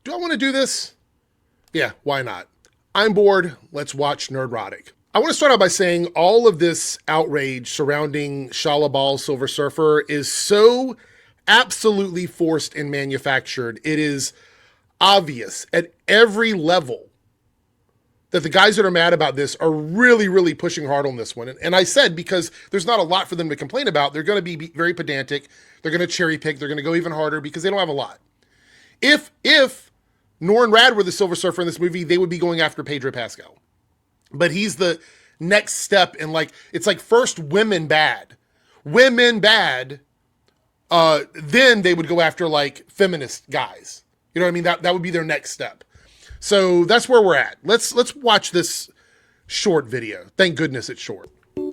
Do I want to do this? Yeah, why not? I'm bored. Let's watch Nerdrotic. I want to start out by saying all of this outrage surrounding Shalabal Silver Surfer is so absolutely forced and manufactured. It is obvious at every level that the guys that are mad about this are really, really pushing hard on this one. And I said, because there's not a lot for them to complain about, they're going to be very pedantic. They're going to cherry pick. They're going to go even harder because they don't have a lot. If Nor and Rad were the Silver Surfer in this movie, they would be going after Pedro Pascal. But he's the next step in, like, it's like first women bad. Women bad, then they would go after like feminist guys. You know what I mean? That would be their next step. So that's where we're at. Let's watch this short video. Thank goodness it's short. All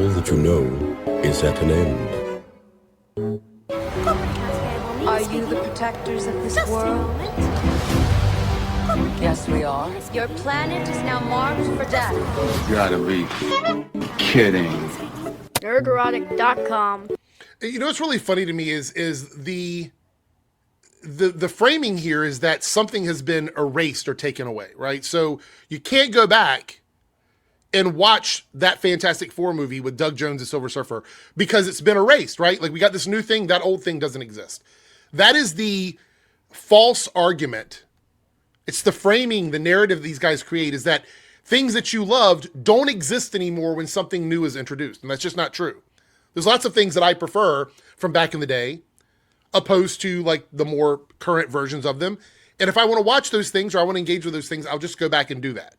that you know is at an end. Are you the protectors of this world? Yes, we are. Your planet is now marked for death. You gotta be kidding. Nerdrotic.com. You know what's really funny to me is the framing here is that something has been erased or taken away, right? So you can't go back and watch that Fantastic Four movie with Doug Jones as Silver Surfer because it's been erased, right? Like we got this new thing, that old thing doesn't exist. That is the false argument. It's the framing, the narrative these guys create is that things that you loved don't exist anymore when something new is introduced. And that's just not true. There's lots of things that I prefer from back in the day, opposed to like the more current versions of them. And if I want to watch those things or I want to engage with those things, I'll just go back and do that.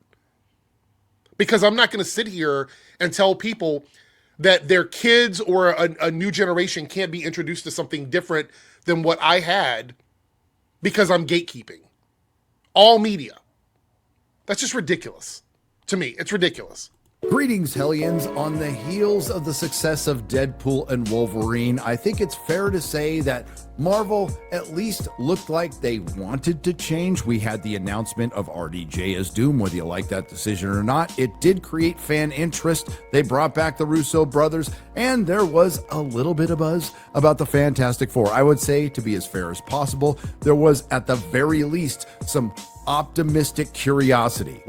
Because I'm not going to sit here and tell people that their kids or a new generation can't be introduced to something different than what I had because I'm gatekeeping all media. That's just ridiculous. To me, it's ridiculous. Greetings, Hellions. On the heels of the success of Deadpool and Wolverine, I think it's fair to say that Marvel at least looked like they wanted to change. We had the announcement of RDJ as Doom, whether you like that decision or not. It did create fan interest. They brought back the Russo brothers, and there was a little bit of buzz about the Fantastic Four. I would say, to be as fair as possible, there was at the very least some optimistic curiosity.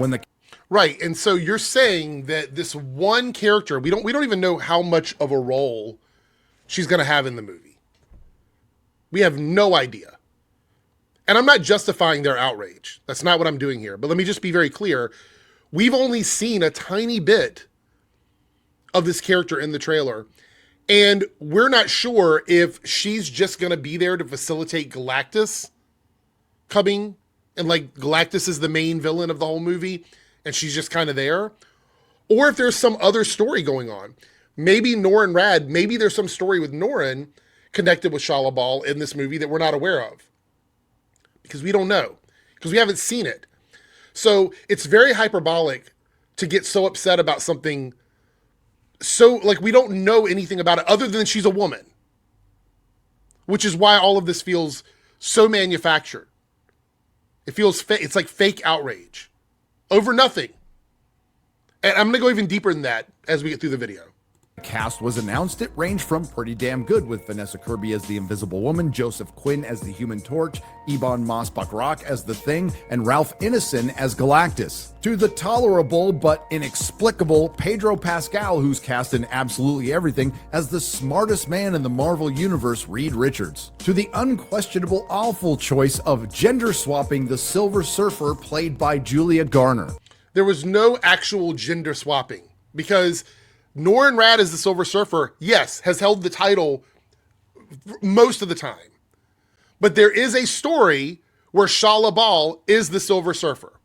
Right, and so you're saying that this one character, we don't even know how much of a role she's going to have in the movie. We have no idea. And I'm not justifying their outrage. That's not what I'm doing here. But let me just be very clear. We've only seen a tiny bit of this character in the trailer, and we're not sure if she's just going to be there to facilitate Galactus coming, and like Galactus is the main villain of the whole movie, and she's just kind of there, or if there's some other story going on. Maybe Norrin Rad, maybe there's some story with Norrin connected with Shalabal in this movie that we're not aware of. Because we don't know. Because we haven't seen it. So it's very hyperbolic to get so upset about something so, like, we don't know anything about it other than she's a woman. Which is why all of this feels so manufactured. It feels it's like fake outrage. Over nothing. And I'm going to go even deeper than that as we get through the video. Cast was announced. It ranged from pretty damn good, with Vanessa Kirby as the Invisible Woman, Joseph Quinn as the Human Torch, Ebon Moss-Bachrach as the Thing, and Ralph Ineson as Galactus, to the tolerable but inexplicable Pedro Pascal, who's cast in absolutely everything, as the smartest man in the Marvel Universe, Reed Richards, to the unquestionable awful choice of gender swapping the Silver Surfer played by Julia Garner. There was no actual gender swapping because Norrin Rad as the Silver Surfer, yes, has held the title most of the time. But there is a story where Shalabal is the Silver Surfer.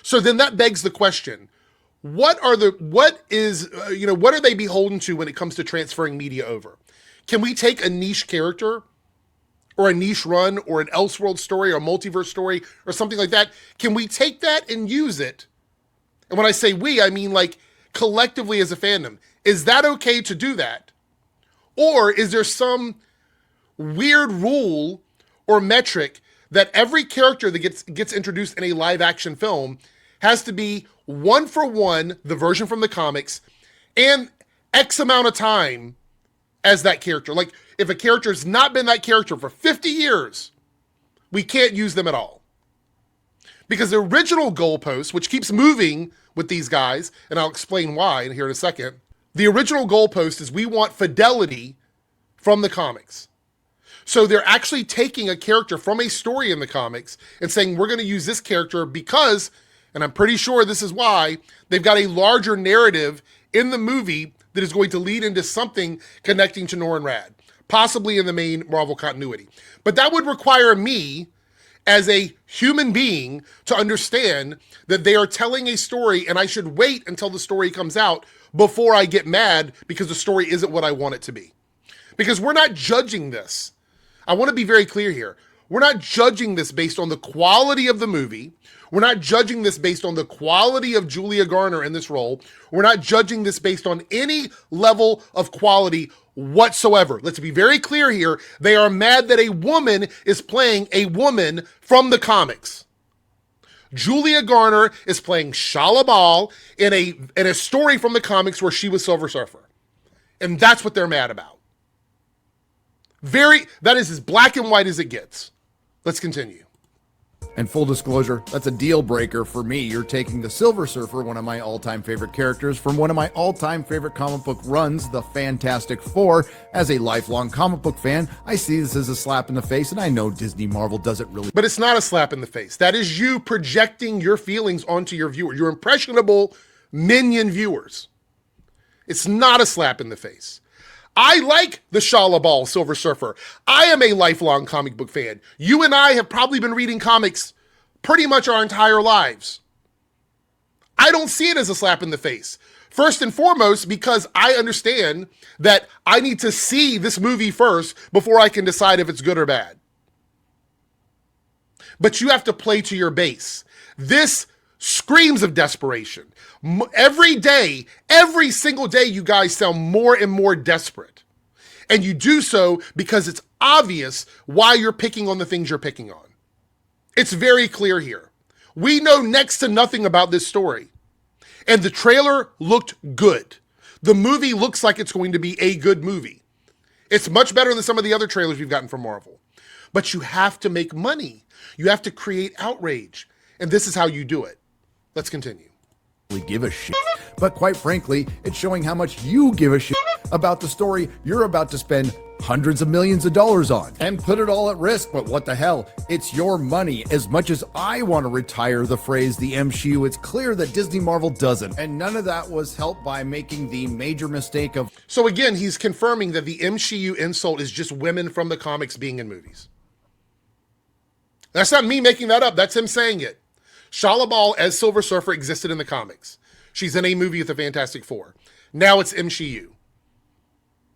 So then that begs the question, what are they beholden to when it comes to transferring media over? Can we take a niche character or a niche run or an Elseworld story or a multiverse story or something like that? Can we take that and use it? And when I say we, I mean like collectively as a fandom. Is that okay to do that? Or is there some weird rule or metric that every character that gets introduced in a live action film has to be one for one, the version from the comics, and X amount of time as that character. Like, if a character has not been that character for 50 years, we can't use them at all. Because the original goalpost, which keeps moving with these guys, and I'll explain why here in a second, the original goalpost is we want fidelity from the comics. So they're actually taking a character from a story in the comics and saying, we're going to use this character because, and I'm pretty sure this is why, they've got a larger narrative in the movie that is going to lead into something connecting to Nor and Rad, possibly in the main Marvel continuity. But that would require me, as a human being, to understand that they are telling a story and I should wait until the story comes out before I get mad because the story isn't what I want it to be. Because we're not judging this. I want to be very clear here. We're not judging this based on the quality of the movie. We're not judging this based on the quality of Julia Garner in this role. We're not judging this based on any level of quality whatsoever. Let's be very clear here. They are mad that a woman is playing a woman from the comics. Julia Garner is playing Shala Bal in a story from the comics where she was Silver Surfer. And that's what they're mad about. That is as black and white as it gets. Let's continue. And full disclosure, that's a deal breaker for me. You're taking the Silver Surfer, one of my all-time favorite characters, from one of my all-time favorite comic book runs, the Fantastic Four. As a lifelong comic book fan, I see this as a slap in the face, and I know Disney Marvel doesn't really. But it's not a slap in the face. That is you projecting your feelings onto your viewer, your impressionable minion viewers. It's not a slap in the face. I like the Shala Bal Silver Surfer. I am a lifelong comic book fan. You and I have probably been reading comics pretty much our entire lives. I don't see it as a slap in the face. First and foremost, because I understand that I need to see this movie first before I can decide if it's good or bad. But you have to play to your base. This screams of desperation. Every day, every single day, you guys sound more and more desperate. And you do so because it's obvious why you're picking on the things you're picking on. It's very clear here. We know next to nothing about this story. And the trailer looked good. The movie looks like it's going to be a good movie. It's much better than some of the other trailers we've gotten from Marvel. But you have to make money. You have to create outrage. And this is how you do it. Let's continue. Give a shit. But quite frankly, it's showing how much you give a shit about the story you're about to spend hundreds of millions of dollars on and put it all at risk. But what the hell? It's your money. As much as I want to retire the phrase the MCU, it's clear that Disney Marvel doesn't. And none of that was helped by making the major mistake of. So again, he's confirming that the MCU insult is just women from the comics being in movies. That's not me making that up. That's him saying it. Shala Bal as Silver Surfer existed in the comics. She's in a movie with the Fantastic Four. Now it's MCU.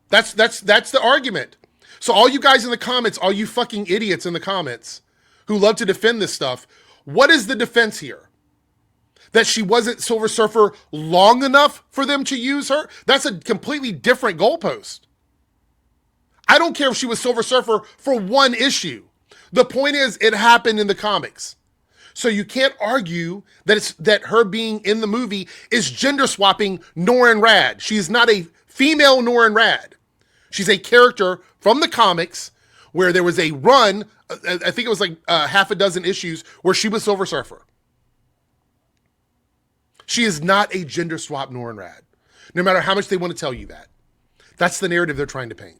That's the argument. So all you guys in the comments, all you fucking idiots in the comments who love to defend this stuff, what is the defense here? That she wasn't Silver Surfer long enough for them to use her? That's a completely different goalpost. I don't care if she was Silver Surfer for one issue. The point is, it happened in the comics. So you can't argue that her being in the movie is gender swapping Nor and Rad. She's not a female Nor and Rad. She's a character from the comics where there was a run, I think it was like half a dozen issues, where she was Silver Surfer. She is not a gender swap Nor and Rad, no matter how much they want to tell you that. That's the narrative they're trying to paint.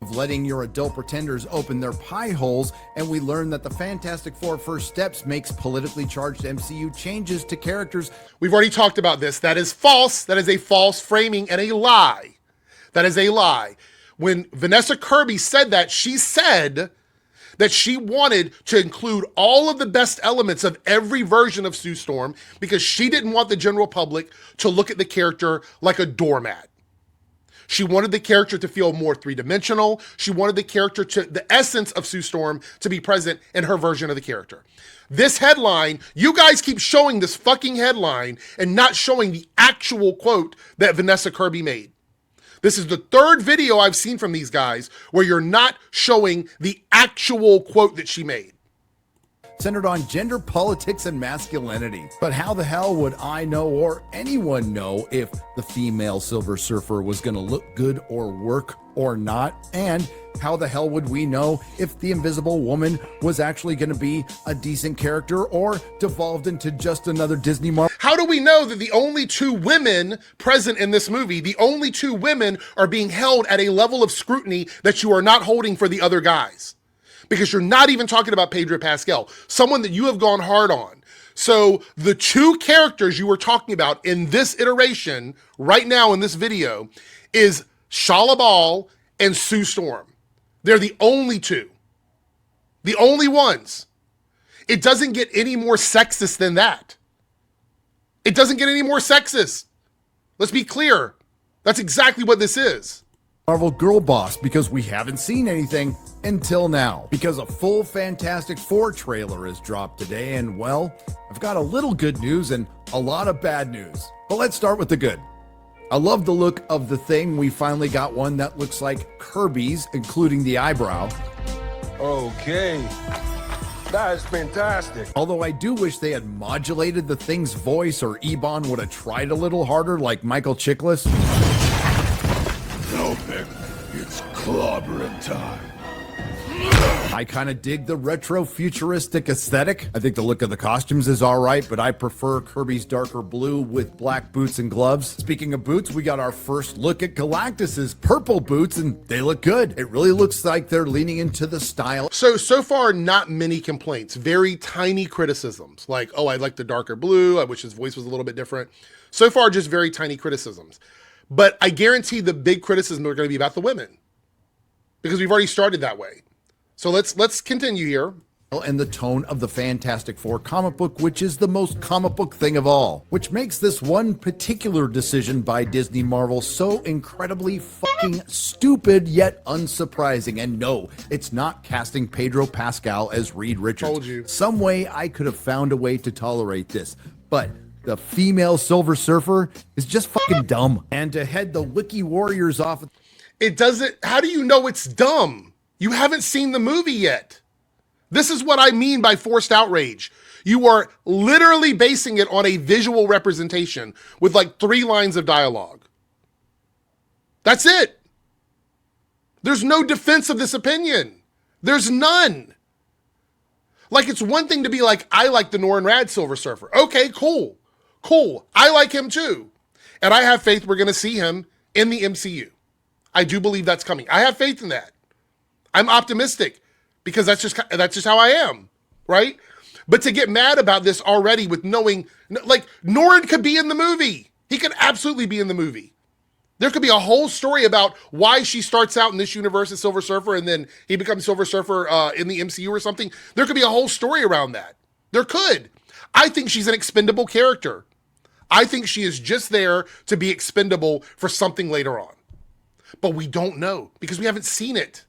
Of letting your adult pretenders open their pie holes, and we learn that the Fantastic Four First Steps makes politically charged MCU changes to characters. We've already talked about this. That is false. That is a false framing and a lie. That is a lie. When Vanessa Kirby said that, she said that she wanted to include all of the best elements of every version of Sue Storm because she didn't want the general public to look at the character like a doormat. She wanted the character to feel more three-dimensional. She wanted the essence of Sue Storm to be present in her version of the character. This headline, you guys keep showing this fucking headline and not showing the actual quote that Vanessa Kirby made. This is the third video I've seen from these guys where you're not showing the actual quote that she made. Centered on gender politics and masculinity. But how the hell would I know or anyone know if the female Silver Surfer was going to look good or work or not? And how the hell would we know if the Invisible Woman was actually going to be a decent character or devolved into just another Disney Marvel? How do we know that the only two women present in this movie, the only two women are being held at a level of scrutiny that you are not holding for the other guys? Because you're not even talking about Pedro Pascal, someone that you have gone hard on. So the two characters you were talking about in this iteration right now in this video is Shala Bal and Sue Storm. They're the only two. The only ones. It doesn't get any more sexist than that. It doesn't get any more sexist. Let's be clear. That's exactly what this is. Marvel Girl Boss, because we haven't seen anything until now. Because a full Fantastic Four trailer is dropped today, and well, I've got a little good news and a lot of bad news. But let's start with the good. I love the look of the thing. We finally got one that looks like Kirby's, including the eyebrow. Okay. That is fantastic. Although I do wish they had modulated the thing's voice, or Ebon would have tried a little harder like Michael Chiklis. No, Pick. It's clobbering time. I kind of dig the retro futuristic aesthetic. I think the look of the costumes is all right, but I prefer Kirby's darker blue with black boots and gloves. Speaking of boots, we got our first look at Galactus's purple boots, and they look good. It really looks like they're leaning into the style. So far, not many complaints, very tiny criticisms. Like, oh, I like the darker blue. I wish his voice was a little bit different. So far, just very tiny criticisms. But I guarantee the big criticisms are going to be about the women, because we've already started that way. So let's continue here. And the tone of the Fantastic Four comic book, which is the most comic book thing of all, which makes this one particular decision by Disney Marvel so incredibly fucking stupid yet unsurprising. And no, it's not casting Pedro Pascal as Reed Richards. Told you. Some way I could have found a way to tolerate this, but the female Silver Surfer is just fucking dumb. And to head the Wiki Warriors off, It doesn't, how do you know it's dumb? You haven't seen the movie yet. This is what I mean by forced outrage. You are literally basing it on a visual representation with like 3 lines of dialogue. That's it. There's no defense of this opinion. There's none. Like, it's one thing to be like, I like the Norrin Rad Silver Surfer. Okay, cool. Cool. I like him too. And I have faith we're going to see him in the MCU. I do believe that's coming. I have faith in that. I'm optimistic because that's just how I am, right? But to get mad about this already with knowing, like, Norrin could be in the movie. He could absolutely be in the movie. There could be a whole story about why she starts out in this universe as Silver Surfer and then he becomes Silver Surfer in the MCU or something. There could be a whole story around that. There could. I think she's an expendable character. I think she is just there to be expendable for something later on. But we don't know because we haven't seen it.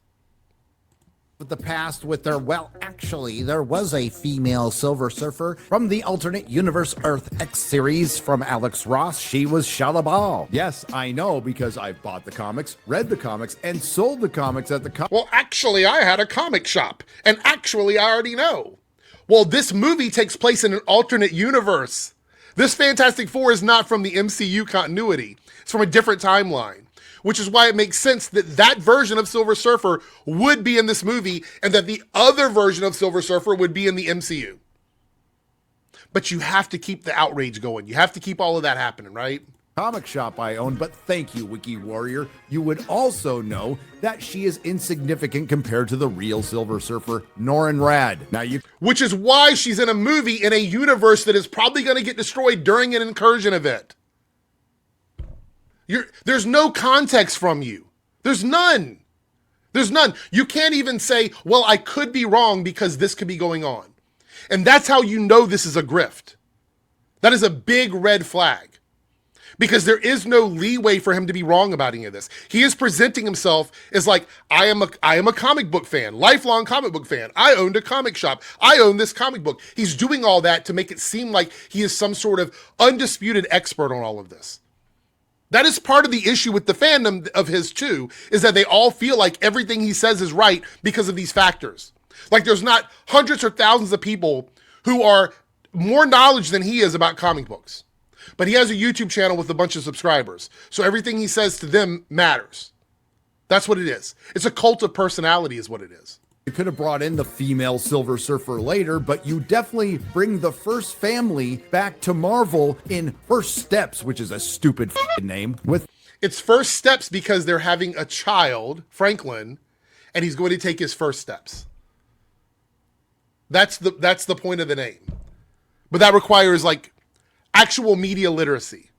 with the past with their, well, actually, there was a female Silver Surfer from the alternate universe Earth X series from Alex Ross. She was Shala Bal. Yes, I know, because I've bought the comics, read the comics, and sold the comics at the Well, actually, I had a comic shop, and actually, I already know. Well, this movie takes place in an alternate universe. This Fantastic Four is not from the MCU continuity. It's from a different timeline, which is why it makes sense that that version of Silver Surfer would be in this movie and that the other version of Silver Surfer would be in the MCU. But you have to keep the outrage going. You have to keep all of that happening, right? comic shop I own, but thank you, Wiki Warrior. You would also know that she is insignificant compared to the real Silver Surfer, Norrin Rad. Now you... Which is why she's in a movie in a universe that is probably going to get destroyed during an incursion event. There's no context from you. There's none. There's none. You can't even say, well, I could be wrong because this could be going on. And that's how you know this is a grift. That is a big red flag. Because there is no leeway for him to be wrong about any of this. He is presenting himself as like, I am a comic book fan, lifelong comic book fan. I owned a comic shop. I own this comic book. He's doing all that to make it seem like he is some sort of undisputed expert on all of this. That is part of the issue with the fandom of his too, is that they all feel like everything he says is right because of these factors. Like there's not hundreds or thousands of people who are more knowledge than he is about comic books. But he has a YouTube channel with a bunch of subscribers. So everything he says to them matters. That's what it is. It's a cult of personality is what it is. You could have brought in the female Silver Surfer later, but you definitely bring the first family back to Marvel in First Steps, which is a stupid name. With It's First Steps because they're having a child, Franklin, and he's going to take his first steps. That's the point of the name. But that requires like actual media literacy,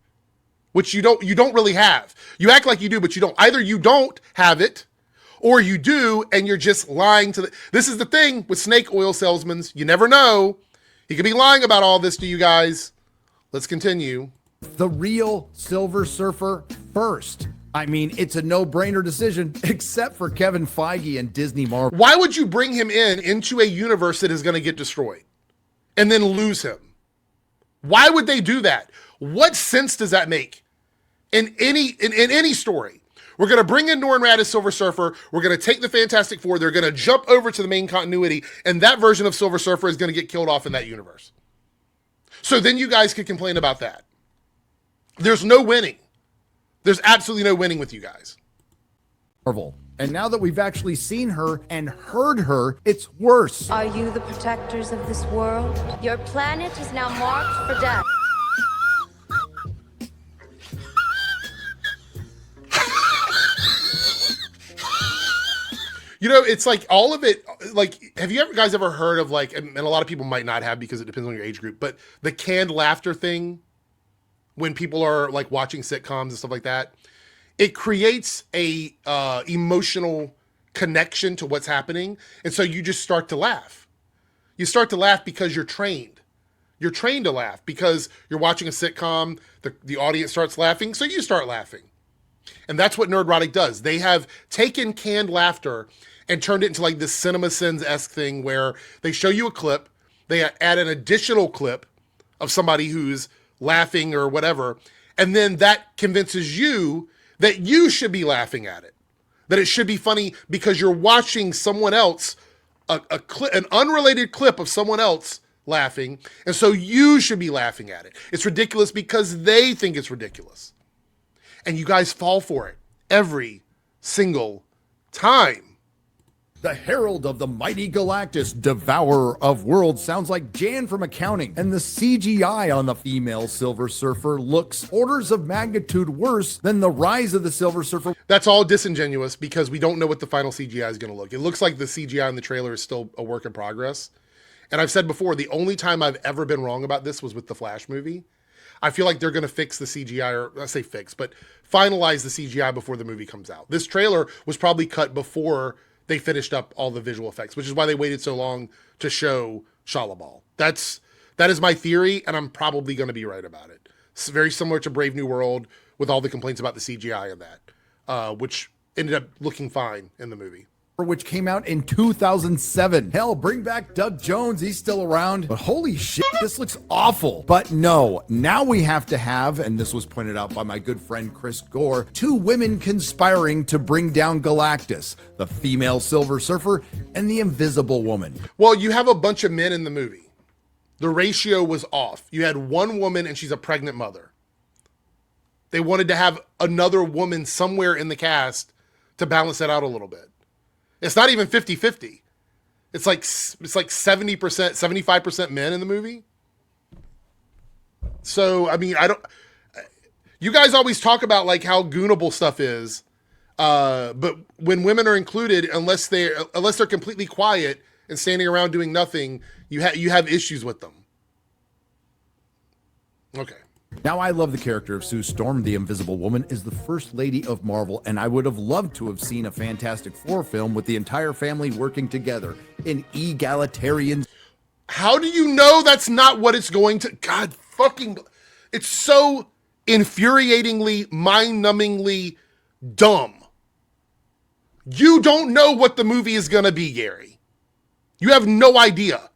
which you don't really have. You act like you do, but you don't. Either you don't have it, or you do, and you're just lying to the... This is the thing with snake oil salesmen. You never know. He could be lying about all this to you guys. Let's continue. the real Silver Surfer first. I mean, it's a no-brainer decision, except for Kevin Feige and Disney Marvel. Why would you bring him into a universe that is going to get destroyed and then lose him? Why would they do that? What sense does that make in any story? We're going to bring in Norrin Radd as Silver Surfer. We're going to take the Fantastic Four. They're going to jump over to the main continuity, and that version of Silver Surfer is going to get killed off in that universe. So then you guys could complain about that. There's no winning. There's absolutely no winning with you guys. Marvel. And now that we've actually seen her and heard her, it's worse. Are you the protectors of this world? Your planet is now marked for death. You know, it's like all of it, like, have you guys ever heard of like, and a lot of people might not have because it depends on your age group, but the canned laughter thing when people are like watching sitcoms and stuff like that, it creates a emotional connection to what's happening. And so you just start to laugh. You start to laugh because you're trained. You're trained to laugh because you're watching a sitcom, the audience starts laughing, so you start laughing. And that's what Nerdrotic does. They have taken canned laughter and turned it into like this CinemaSins-esque thing where they show you a clip, they add an additional clip of somebody who's laughing or whatever, and then that convinces you that you should be laughing at it, that it should be funny because you're watching someone else, an unrelated clip of someone else laughing, and so you should be laughing at it. It's ridiculous because they think it's ridiculous. And you guys fall for it every single time. The Herald of the Mighty Galactus, Devourer of Worlds, sounds like Jan from accounting. And the CGI on the female Silver Surfer looks orders of magnitude worse than the Rise of the Silver Surfer. That's all disingenuous because we don't know what the final CGI is going to look. It looks like the CGI in the trailer is still a work in progress. And I've said before, the only time I've ever been wrong about this was with the Flash movie. I feel like they're going to fix the CGI, or I say fix, but finalize the CGI before the movie comes out. This trailer was probably cut before they finished up all the visual effects, which is why they waited so long to show Shalabal. That is my theory, and I'm probably going to be right about it. It's very similar to Brave New World with all the complaints about the CGI in that, which ended up looking fine in the movie. Which came out in 2007. Hell, bring back Doug Jones. He's still around. But holy shit, this looks awful. But no, now we have to have, and this was pointed out by my good friend Chris Gore, two women conspiring to bring down Galactus, the female Silver Surfer and the Invisible Woman. Well, you have a bunch of men in the movie. The ratio was off. You had one woman and she's a pregnant mother. They wanted to have another woman somewhere in the cast to balance it out a little bit. It's not even 50-50. It's like 70%, 75% men in the movie. So, I mean, you guys always talk about like how goonable stuff is. But when women are included, unless they're completely quiet and standing around doing nothing, you have issues with them. Okay. Now, I love the character of Sue Storm. The Invisible Woman is the first lady of Marvel, and I would have loved to have seen a Fantastic Four film with the entire family working together in egalitarian. How do you know that's not what it's going to? God fucking, it's so infuriatingly, mind-numbingly dumb. You don't know what the movie is going to be, Gary. You have no idea.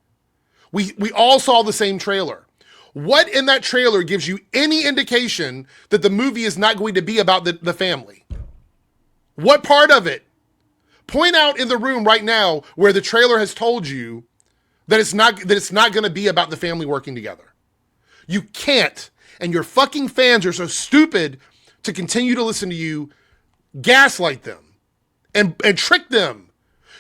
We all saw the same trailer. What in that trailer gives you any indication that the movie is not going to be about the family? What part of it? Point out in the room right now where the trailer has told you that it's not going to be about the family working together. You can't, and your fucking fans are so stupid to continue to listen to you gaslight them. and trick them.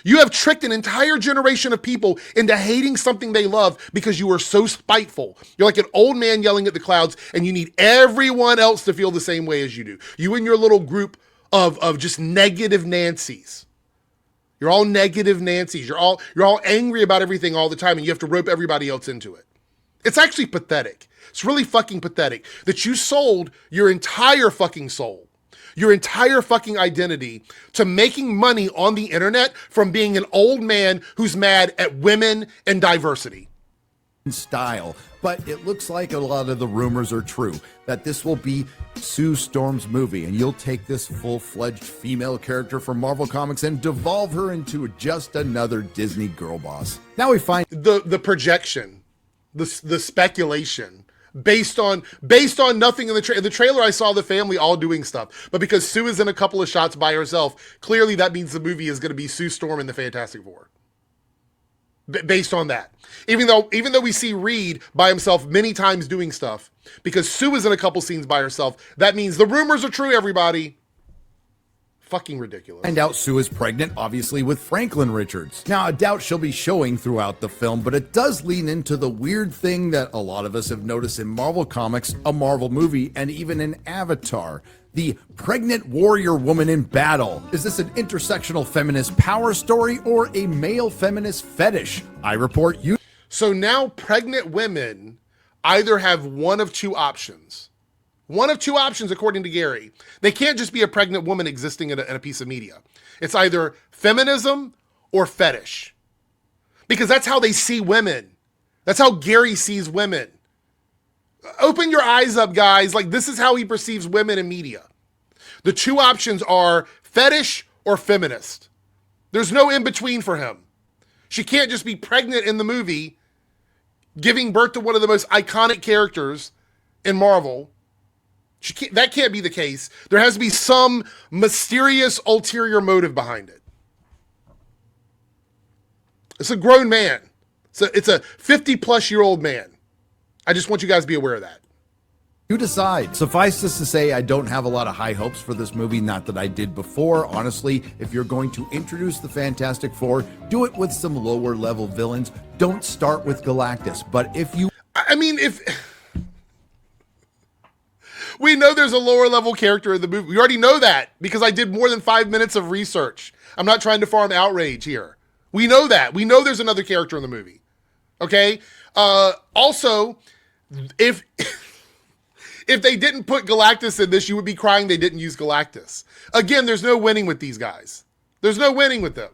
You have tricked an entire generation of people into hating something they love because you are so spiteful. You're like an old man yelling at the clouds, and you need everyone else to feel the same way as you do. You and your little group of just negative Nancys. You're all negative Nancys. You're all angry about everything all the time, and you have to rope everybody else into it. It's actually pathetic. It's really fucking pathetic that you sold your entire fucking soul, your entire fucking identity to making money on the internet from being an old man who's mad at women and diversity. Style, but it looks like a lot of the rumors are true that this will be Sue Storm's movie, and you'll take this full-fledged female character from Marvel Comics and devolve her into just another Disney girl boss. Now we find The projection, the speculation based on nothing in the trailer. I saw the family all doing stuff, but because Sue is in a couple of shots by herself, clearly that means the movie is going to be Sue Storm and the Fantastic Four. Based on that, even though we see Reed by himself many times doing stuff, because Sue is in a couple scenes by herself, that means the rumors are true, everybody. Fucking ridiculous. Find out Sue is pregnant, obviously, with Franklin Richards. Now, I doubt she'll be showing throughout the film, but it does lean into the weird thing that a lot of us have noticed in Marvel Comics, a Marvel movie, and even in Avatar. The pregnant warrior woman in battle. Is this an intersectional feminist power story or a male feminist fetish? I report you. So now pregnant women either have one of two options. One of two options, according to Gary. They can't just be a pregnant woman existing in a piece of media. It's either feminism or fetish. Because that's how they see women. That's how Gary sees women. Open your eyes up, guys. Like, this is how he perceives women in media. The two options are fetish or feminist. There's no in between for him. She can't just be pregnant in the movie, giving birth to one of the most iconic characters in Marvel. That can't be the case. There has to be some mysterious ulterior motive behind it. It's a grown man. It's a 50-plus-year-old man. I just want you guys to be aware of that. You decide. Suffice this to say, I don't have a lot of high hopes for this movie, not that I did before. Honestly, if you're going to introduce the Fantastic Four, do it with some lower level villains. Don't start with Galactus. But if you... We know there's a lower level character in the movie. We already know that because I did more than 5 minutes of research. I'm not trying to farm outrage here. We know that. We know there's another character in the movie. Okay? Also, if they didn't put Galactus in this, you would be crying they didn't use Galactus. Again, there's no winning with these guys. There's no winning with them.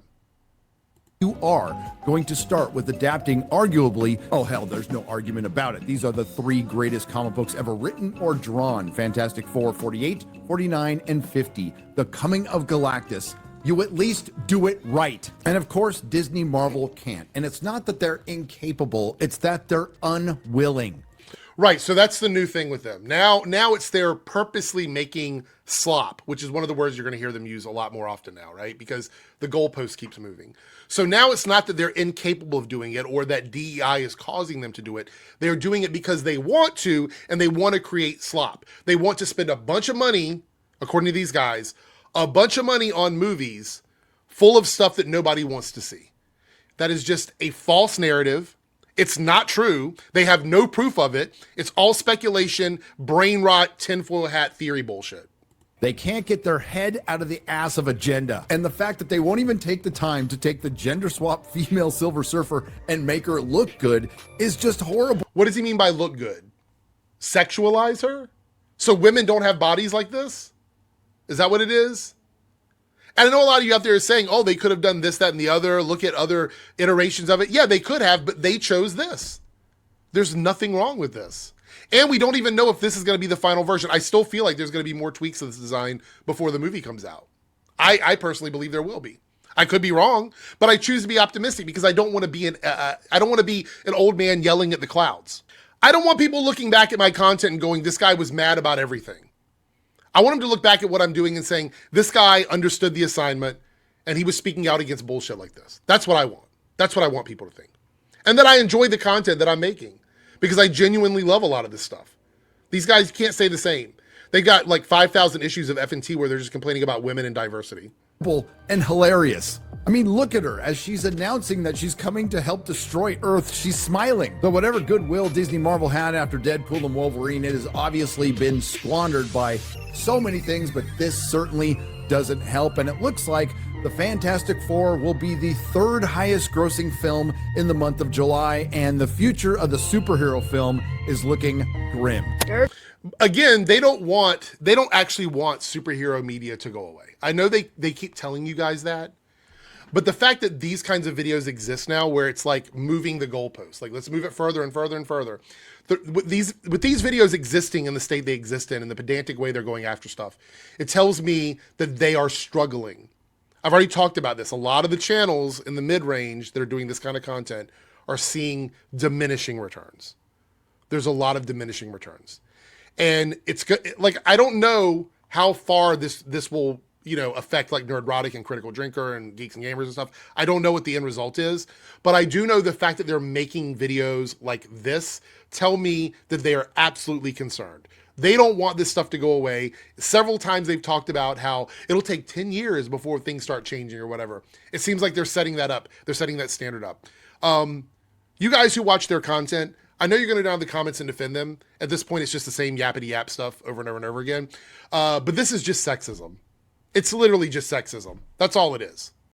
You are going to start with adapting arguably, oh hell, there's no argument about it. These are the three greatest comic books ever written or drawn. Fantastic Four, 48, 49, and 50. The Coming of Galactus. You at least do it right. And of course, Disney Marvel can't. And it's not that they're incapable, it's that they're unwilling. Right, so that's the new thing with them. Now it's they're purposely making slop, which is one of the words you're going to hear them use a lot more often now, right? Because the goalpost keeps moving. So now it's not that they're incapable of doing it or that DEI is causing them to do it. They're doing it because they want to, and they want to create slop. They want to spend a bunch of money, according to these guys, a bunch of money on movies full of stuff that nobody wants to see. That is just a false narrative. It's not true. They have no proof of it. It's all speculation, brain rot, tinfoil hat theory bullshit. They can't get their head out of the ass of agenda. And the fact that they won't even take the time to take the gender swap female Silver Surfer and make her look good is just horrible. What does he mean by look good? Sexualize her? So women don't have bodies like this? Is that what it is? And I know a lot of you out there are saying, oh, they could have done this, that, and the other. Look at other iterations of it. Yeah, they could have, but they chose this. There's nothing wrong with this. And we don't even know if this is going to be the final version. I still feel like there's going to be more tweaks to this design before the movie comes out. I personally believe there will be. I could be wrong, but I choose to be optimistic because I don't want to be an old man yelling at the clouds. I don't want people looking back at my content and going, this guy was mad about everything. I want him to look back at what I'm doing and saying, this guy understood the assignment and he was speaking out against bullshit like this. That's what I want. That's what I want people to think. And that I enjoy the content that I'm making because I genuinely love a lot of this stuff. These guys can't say the same. They got like 5,000 issues of F&T where they're just complaining about women and diversity. and hilarious. I mean, look at her as she's announcing that she's coming to help destroy Earth. She's smiling. But whatever goodwill Disney Marvel had after Deadpool and Wolverine, it has obviously been squandered by so many things, but this certainly doesn't help. And it looks like the Fantastic Four will be the third highest grossing film in the month of July, and the future of the superhero film is looking grim. Again, they don't actually want superhero media to go away. I know they keep telling you guys that. But the fact that these kinds of videos exist now, where it's like moving the goalpost, like let's move it further and further and further. With these videos existing in the state they exist in and the pedantic way they're going after stuff, it tells me that they are struggling. I've already talked about this. A lot of the channels in the mid-range that are doing this kind of content are seeing diminishing returns. There's a lot of diminishing returns. And it's good. Like, I don't know how far this will, affect like Nerdrotic and Critical Drinker and Geeks and Gamers and stuff. I don't know what the end result is, but I do know the fact that they're making videos like this tell me that they are absolutely concerned. They don't want this stuff to go away. Several times they've talked about how it'll take 10 years before things start changing or whatever. It seems like they're setting that up. They're setting that standard up. You guys who watch their content, I know you're going to go down in the comments and defend them. At this point, it's just the same yappity yap stuff over and over and over again. But this is just sexism. It's literally just sexism. That's all it is.